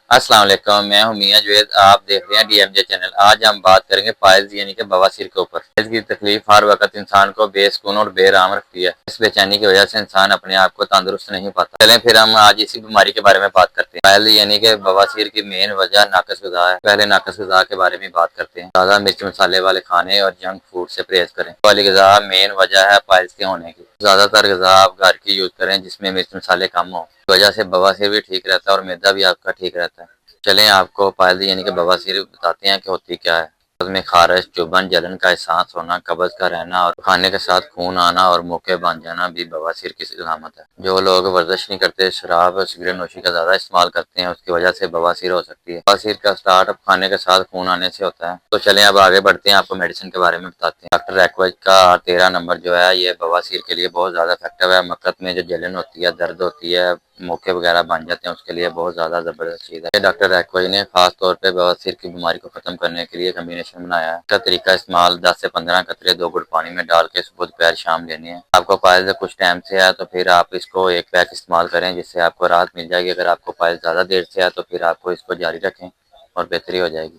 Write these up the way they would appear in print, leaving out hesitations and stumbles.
السلام علیکم، میں ہوں میاں جوید، آپ دیکھ رہے ہیں ڈی ایم جے چینل۔ آج ہم بات کریں گے پائلز یعنی کہ بواسیر کے اوپر۔ پائلز کی تکلیف ہر وقت انسان کو بے سکون اور بے آرام رکھتی ہے۔ اس بے چینی کی وجہ سے انسان اپنے آپ کو تندرست نہیں پاتا۔ چلیں پھر ہم آج اسی بیماری کے بارے میں بات کرتے ہیں۔ پائلز یعنی کہ بواسیر کی مین وجہ ناقص غذا ہے۔ پہلے ناقص غذا کے بارے میں بات کرتے ہیں۔ زیادہ مرچ مسالے والے کھانے اور جنک فوڈ سے پرہیز کریں۔ والی غذا مین وجہ ہے پائلز کے ہونے کی۔ زیادہ تر غذا آپ گھر کی یوز کریں جس میں مرچ مسالے کم ہوں۔ اس وجہ سے بواسیر بھی ٹھیک رہتا ہے اور معدہ بھی آپ کا ٹھیک رہتا ہے۔ چلیں آپ کو پائلز یعنی کہ بواسیر بتاتے ہیں کہ ہوتی کیا ہے۔ قبض میں خارش، چبھن، جلن کا احساس ہونا، قبض کا رہنا اور کھانے کے ساتھ خون آنا اور موقع بن جانا بھی بواسیر کی علامت ہے۔ جو لوگ ورزش نہیں کرتے، شراب اور سگریٹ نوشی کا زیادہ استعمال کرتے ہیں، اس کی وجہ سے بواسیر ہو سکتی ہے۔ بواسیر کا سٹارٹ اب کھانے کے ساتھ خون آنے سے ہوتا ہے۔ تو چلیں اب آگے بڑھتے ہیں، آپ کو میڈیسن کے بارے میں بتاتے ہیں۔ ڈاکٹر ایکویج کا 13 نمبر جو ہے یہ بواسیر کے لیے بہت زیادہ افیکٹو ہے۔ مقعد میں جو جلن ہوتی ہے، درد ہوتی ہے، موقع وغیرہ بن جاتے ہیں، اس کے لیے بہت زیادہ زبردست چیز ہے۔ ڈاکٹر ایکویج نے خاص طور پہ بواسیر کی بیماری کو ختم کرنے کے لیے کمبینیشن بنایا ہے۔ اس کا طریقہ استعمال 10 سے 15 قطرے 2 گھٹ پانی میں ڈال کے صبح دوپہر شام لینی ہے۔ آپ کو پائلز کچھ ٹائم سے ہے تو پھر آپ اس کو ایک پیک استعمال کریں جس سے آپ کو راحت مل جائے گی۔ اگر آپ کو پائلز زیادہ دیر سے ہے تو پھر آپ کو اس کو جاری رکھیں اور بہتری ہو جائے گی۔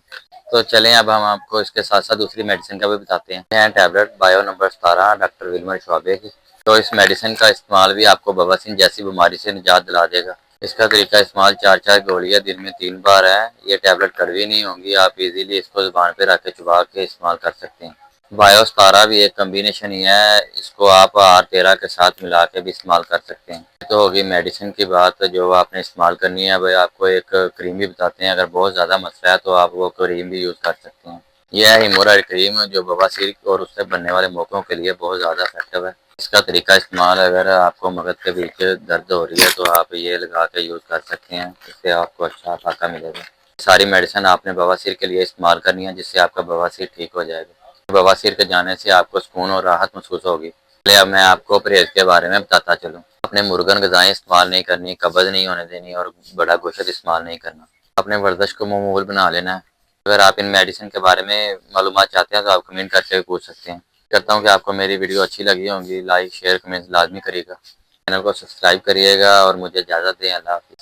تو چلیں اب ہم آپ کو اس کے ساتھ ساتھ دوسری میڈیسن کا بھی بتاتے ہیں۔ ٹیبلٹ بایو نمبر 17 ڈاکٹر ولمر شعبے کی۔ تو اس میڈیسن کا استعمال بھی آپ کو بواسیر جیسی بیماری سے نجات دلا دے گا۔ اس کا طریقہ استعمال 4 گولیاں دن میں 3 بار ہے۔ یہ ٹیبلٹ کڑوی نہیں ہوں گی، آپ ایزیلی اس کو زبان پہ رکھ کے چبا کے استعمال کر سکتے ہیں۔ بایو 17 بھی ایک کمبینیشن ہی ہے، اس کو آپ R13 کے ساتھ ملا کے بھی استعمال کر سکتے ہیں۔ تو ہوگی میڈیسن کی بات جو آپ نے استعمال کرنی ہے۔ بھائی آپ کو ایک کریم بھی بتاتے ہیں، اگر بہت زیادہ مسئلہ ہے تو آپ وہ کریم بھی یوز کر سکتے ہیں۔ یہ ہے ہیمورائڈ کریم جو بواسیر اور اس سے بننے والے موقعوں کے لیے بہت زیادہ افیکٹو ہے۔ اس کا طریقہ استعمال اگر آپ کو مغز کے بیچ درد ہو رہی ہے تو آپ یہ لگا کے یوز کر سکتے ہیں، اس سے آپ کو اچھا فائدہ ملے گا۔ ساری میڈیسن آپ نے بواسیر کے لیے استعمال کرنی ہے جس سے آپ کا بواسیر ٹھیک ہو جائے گا۔ بواسیر کے جانے سے آپ کو سکون اور راحت محسوس ہوگی۔ چلیے اب میں آپ کو پرہیز کے بارے میں بتاتا چلوں۔ اپنے مرغن غذائیں استعمال نہیں کرنی، قبض نہیں ہونے دینی اور بڑا گوشت استعمال نہیں کرنا۔ اپنے ورزش کو معمول بنا لینا ہے۔ اگر آپ ان میڈیسن کے بارے میں معلومات چاہتے ہیں تو آپ کمنٹ کر کے پوچھ سکتے ہیں۔ کرتا ہوں کہ آپ کو میری ویڈیو اچھی لگی ہوں گی، لائک شیئر کمنٹ لازمی کریے گا، چینل کو سبسکرائب کریے گا اور مجھے اجازت دیں۔ اللہ حافظ۔